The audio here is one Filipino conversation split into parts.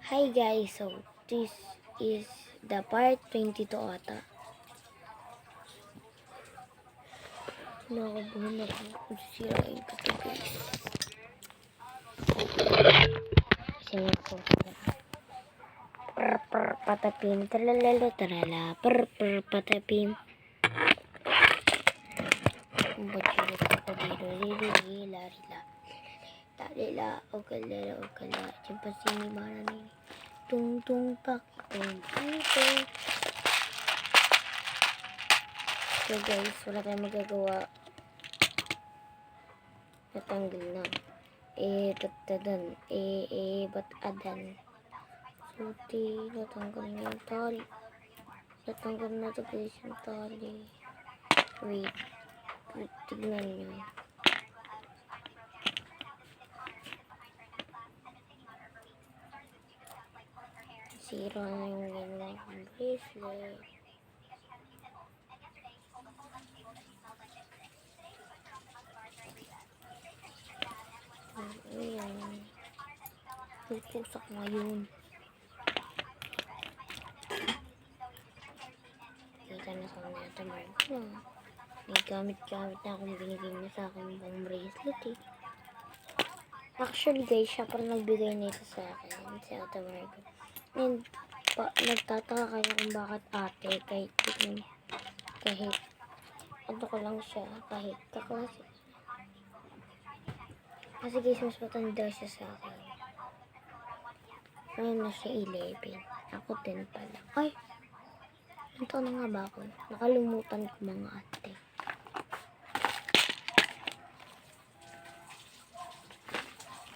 Hi guys, so this is the part 22 ata. Nakabuhan ako kung sisirain ko ito guys. Kasi ako patapim, tralalalo, trala, patapim. Ang bagyot ako dito, lila, talila, okala, champasini, marani, tung, pak, tung. So guys, wala tayong magagawa. Natanggal na. Ba't adan? Suti, natanggal na yung tali. Natanggal na ito guys yung tali. Wait, tignan nyo. Sira na yung ganyan bracelet. Ayan. Pupusak ngayon. Kita na sa mga tamar ko. May gamit-gamit na akong binigay niya sa akin ng bracelet eh. Actually guys, siya parang nagbigay nito sa akin. Si Ate Margo. And nagtataka kayo kung bakit ate kahit ano ko lang siya, kahit kaklase. Kasi guys, mas matanda siya sa akin. Ngayon na siya 11. Ako 10 pala. Ay! Ang taon na nga ba ako? Nakalimutan ko mga ate.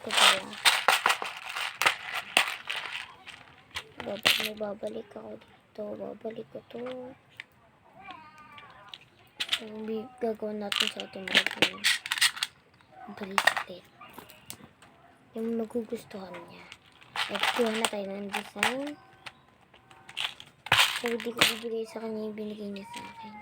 Ito pala. Babalik ako dito. Babalik ko to. Gagawin natin sa ating mga bracelet. Yung magugustuhan niya. At kuha na tayo ng design. So, hindi ko bibigay sa kanya yung binigay niya sa akin.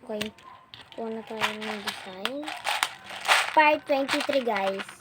Okay. Kuha na tayo ng design. Part 23 guys.